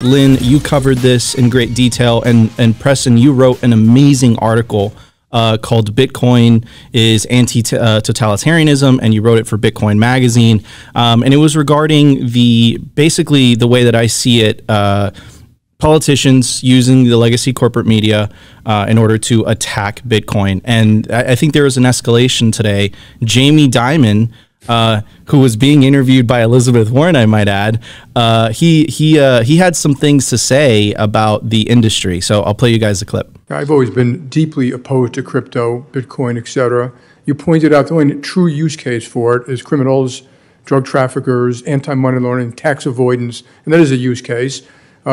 Lyn, you covered this in great detail, and Preston, you wrote an amazing article called Bitcoin is Anti-Totalitarianism, and you wrote it for Bitcoin Magazine. And it was regarding basically the way that I see it, politicians using the legacy corporate media in order to attack Bitcoin. And I think there was an escalation today. Jamie Dimon, who was being interviewed by Elizabeth Warren, I might add, he had some things to say about the industry. So I'll play you guys a clip. I've always been deeply opposed to crypto, Bitcoin, etc. You pointed out the only true use case for it is criminals, drug traffickers, anti-money laundering, tax avoidance, and that is a use case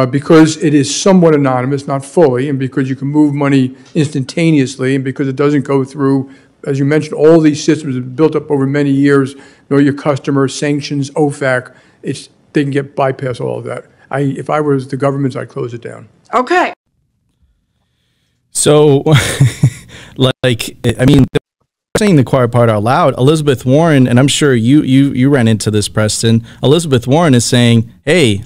because it is somewhat anonymous, not fully, and because you can move money instantaneously, and because it doesn't go through, as you mentioned, all these systems have built up over many years, know your customer, sanctions, OFAC, they can get bypass all of that. If I was the government, I'd close it down. Okay. So, like, I mean, saying the quiet part out loud, Elizabeth Warren, and I'm sure you ran into this, Preston. Elizabeth Warren is saying, hey,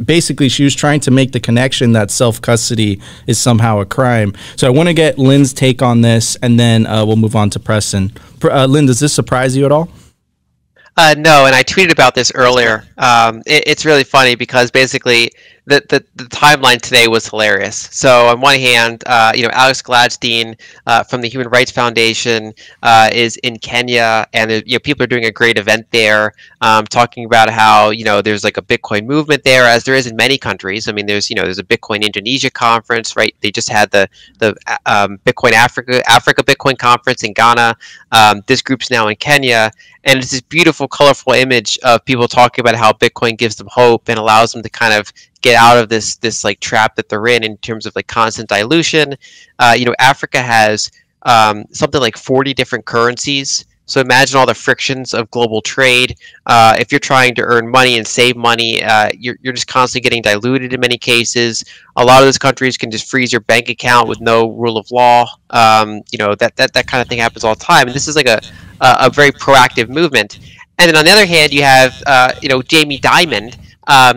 basically she was trying to make the connection that self-custody is somehow a crime. So I want to get Lyn's take on this, and then we'll move on to Preston. Lyn, does this surprise you at all? No, and I tweeted about this earlier. It's really funny because basically the timeline today was hilarious. So on one hand, Alex Gladstein from the Human Rights Foundation is in Kenya, and people are doing a great event there, talking about how there's like a Bitcoin movement there, as there is in many countries. I mean, there's a Bitcoin Indonesia conference, right? They just had the Bitcoin Africa Bitcoin conference in Ghana. This group's now in Kenya. And it's this beautiful, colorful image of people talking about how Bitcoin gives them hope and allows them to kind of get out of this like trap that they're in terms of like constant dilution. Africa has something like 40 different currencies. So imagine all the frictions of global trade. If you're trying to earn money and save money, you're just constantly getting diluted in many cases. A lot of those countries can just freeze your bank account with no rule of law. That kind of thing happens all the time. And this is like a very proactive movement. And then on the other hand, you have Jamie Dimon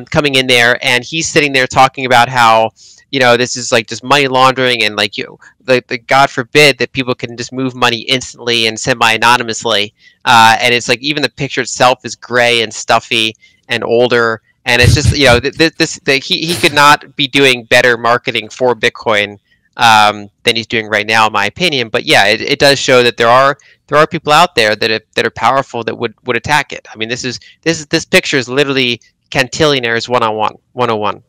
coming in there, and he's sitting there talking about how this is like just money laundering, and like the God forbid that people can just move money instantly and semi-anonymously. And it's like even the picture itself is gray and stuffy and older, and it's just he could not be doing better marketing for Bitcoin than he's doing right now, in my opinion. But yeah, it does show that there are people out there that are powerful that would attack it. I mean, this picture is literally Cantillionaires 101.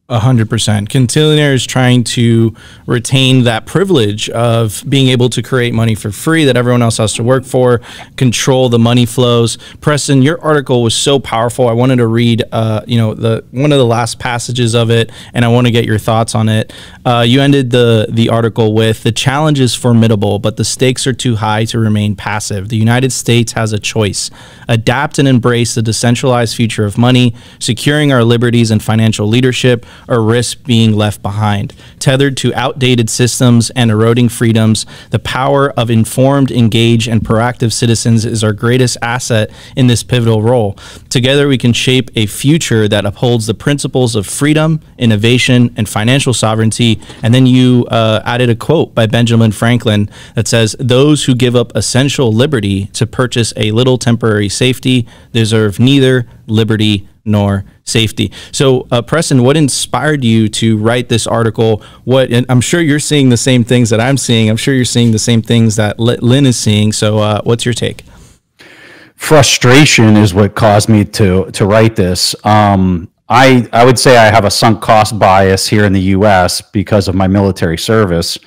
100%. Cantillionaire is trying to retain that privilege of being able to create money for free that everyone else has to work for, control the money flows. Preston, your article was so powerful. I wanted to read, one of the last passages of it, and I want to get your thoughts on it. You ended the article with, "The challenge is formidable, but the stakes are too high to remain passive. The United States has a choice: adapt and embrace the decentralized future of money, securing our liberties and financial leadership, or risk being left behind. Tethered to outdated systems and eroding freedoms, the power of informed, engaged, and proactive citizens is our greatest asset in this pivotal role. Together we can shape a future that upholds the principles of freedom, innovation, and financial sovereignty." And then you added a quote by Benjamin Franklin that says, "Those who give up essential liberty to purchase a little temporary safety deserve neither liberty nor safety." So, Preston, what inspired you to write this article? And I'm sure you're seeing the same things that I'm seeing. I'm sure you're seeing the same things that Lyn is seeing. So, what's your take? Frustration is what caused me to write this. I would say I have a sunk cost bias here in the U.S. because of my military service,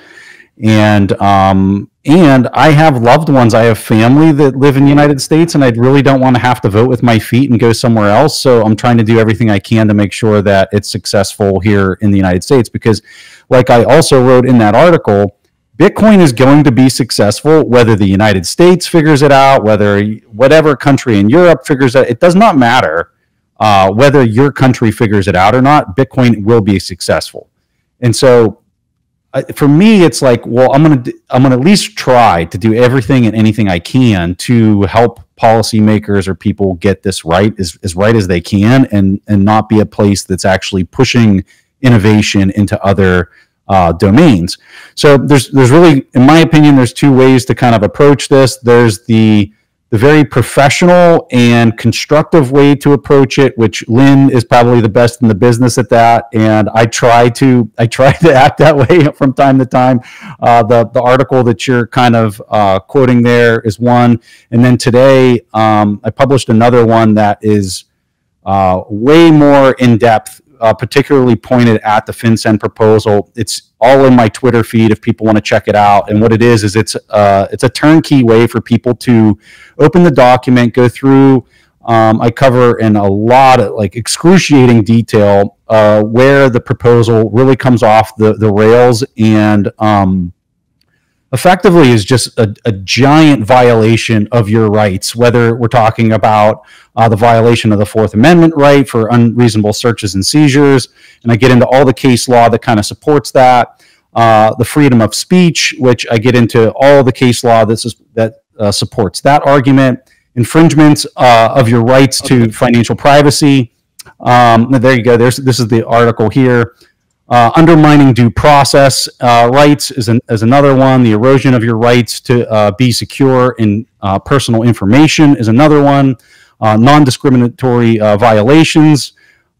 and I have loved ones. I have family that live in the United States, and I really don't want to have to vote with my feet and go somewhere else. So I'm trying to do everything I can to make sure that it's successful here in the United States, because like I also wrote in that article, Bitcoin is going to be successful whether the United States figures it out, whether whatever country in Europe figures it. It does not matter whether your country figures it out or not. Bitcoin will be successful. And so for me, it's like, well, I'm gonna at least try to do everything and anything I can to help policymakers or people get this right as right as they can, and not be a place that's actually pushing innovation into other domains. So there's really, in my opinion, there's two ways to kind of approach this. There's the very professional and constructive way to approach it, which Lyn is probably the best in the business at that, and I try to act that way from time to time. The article that you're kind of quoting there is one, and then today I published another one that is way more in depth, particularly pointed at the FinCEN proposal. It's all in my Twitter feed if people want to check it out. And what it is it's a turnkey way for people to open the document, go through. I cover in a lot of like excruciating detail where the proposal really comes off the rails, and effectively is just a giant violation of your rights, whether we're talking about the violation of the Fourth Amendment right for unreasonable searches and seizures, and I get into all the case law that kind of supports that, the freedom of speech, which I get into all the case law that supports that argument, infringements of your rights to financial privacy. There you go. This is the article here. Undermining due process rights is another one. The erosion of your rights to be secure in personal information is another one. Non-discriminatory violations.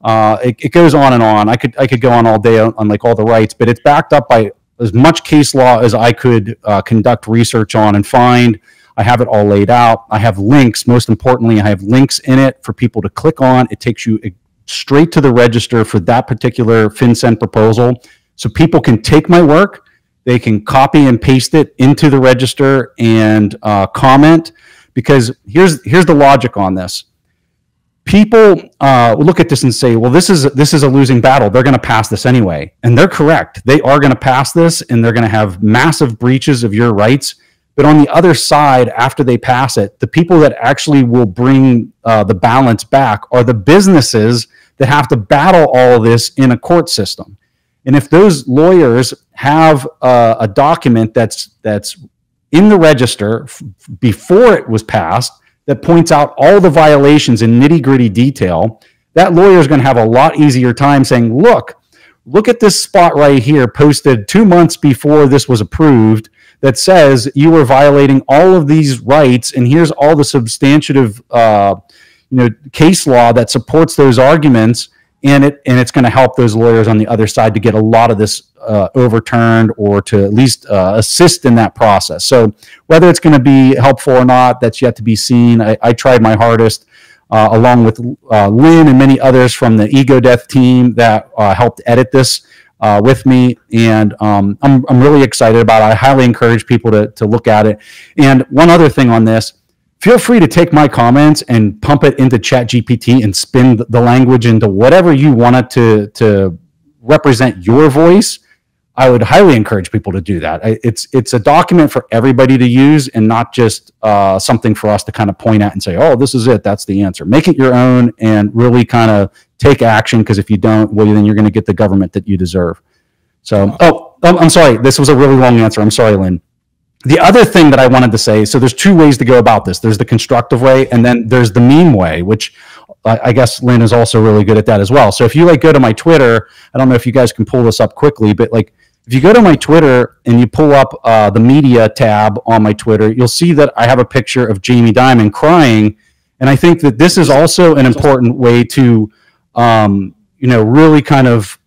It goes on and on. I could go on all day on like all the rights, but it's backed up by as much case law as I could conduct research on and find. I have it all laid out. I have links. Most importantly, I have links in it for people to click on. It takes you straight to the register for that particular FinCEN proposal. So people can take my work, they can copy and paste it into the register and comment, because here's the logic on this. People look at this and say, well, this is a losing battle. They're going to pass this anyway. And they're correct. They are going to pass this, and they're going to have massive breaches of your rights. But on the other side, after they pass it, the people that actually will bring the balance back are the businesses that have to battle all of this in a court system. And if those lawyers have a document that's in the register before it was passed that points out all the violations in nitty-gritty detail, that lawyer is going to have a lot easier time saying, look at this spot right here posted 2 months before this was approved that says you were violating all of these rights, and here's all the substantive case law that supports those arguments, and it's going to help those lawyers on the other side to get a lot of this overturned, or to at least assist in that process. So whether it's going to be helpful or not, that's yet to be seen. I tried my hardest, along with Lyn and many others from the Ego Death team that helped edit this with me, and I'm really excited about it. I highly encourage people to look at it. And one other thing on this, feel free to take my comments and pump it into ChatGPT and spin the language into whatever you want it to represent your voice. I would highly encourage people to do that. It's a document for everybody to use, and not just something for us to kind of point at and say, oh, this is it, that's the answer. Make it your own and really kind of take action, because if you don't, well, then you're going to get the government that you deserve. So, I'm sorry. This was a really long answer. I'm sorry, Lyn. The other thing that I wanted to say, so there's two ways to go about this. There's the constructive way, and then there's the meme way, which I guess Lyn is also really good at that as well. So if you go to my Twitter, I don't know if you guys can pull this up quickly, but if you go to my Twitter and you pull up the media tab on my Twitter, you'll see that I have a picture of Jamie Dimon crying. And I think that this is also an important way to, really kind of,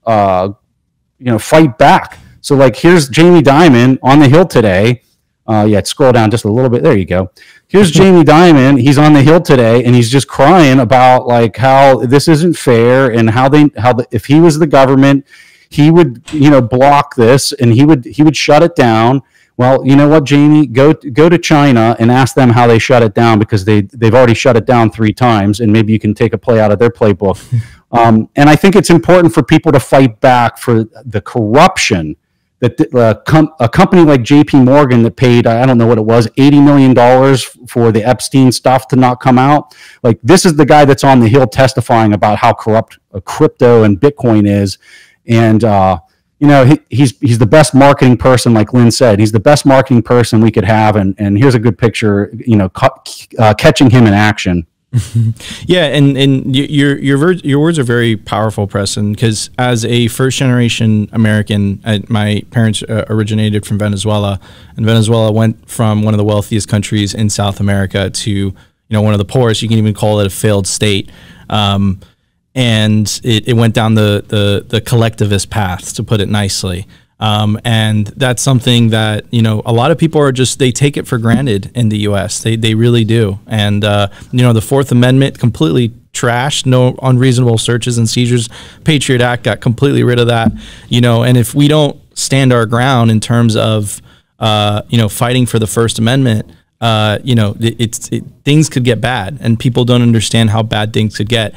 fight back. So here's Jamie Dimon on the Hill today. Scroll down just a little bit. There you go. Here's Jamie Dimon. He's on the Hill today, and he's just crying about how this isn't fair, and if he was the government, he would block this, and he would shut it down. Well, you know what, Jamie, go to China and ask them how they shut it down, because they've already shut it down 3 times, and maybe you can take a play out of their playbook. And I think it's important for people to fight back for the corruption that a company like JP Morgan that paid, I don't know what it was, $80 million for the Epstein stuff to not come out. This is the guy that's on the Hill testifying about how corrupt crypto and Bitcoin is. And you know, he's the best marketing person, like Lyn said. He's the best marketing person we could have, and here's a good picture, you know, catching him in action. Yeah, and your words are very powerful, Preston, because as a first generation American, my parents originated from Venezuela, and Venezuela went from one of the wealthiest countries in South America to, you know, one of the poorest. You can even call it a failed state. And it went down the collectivist path, to put it nicely. And that's something that, you know, a lot of people they take it for granted in the U.S. They really do. And, you know, the Fourth Amendment completely trashed, no unreasonable searches and seizures. Patriot Act got completely rid of that, you know, and if we don't stand our ground in terms of, you know, fighting for the First Amendment, you know, things could get bad, and people don't understand how bad things could get.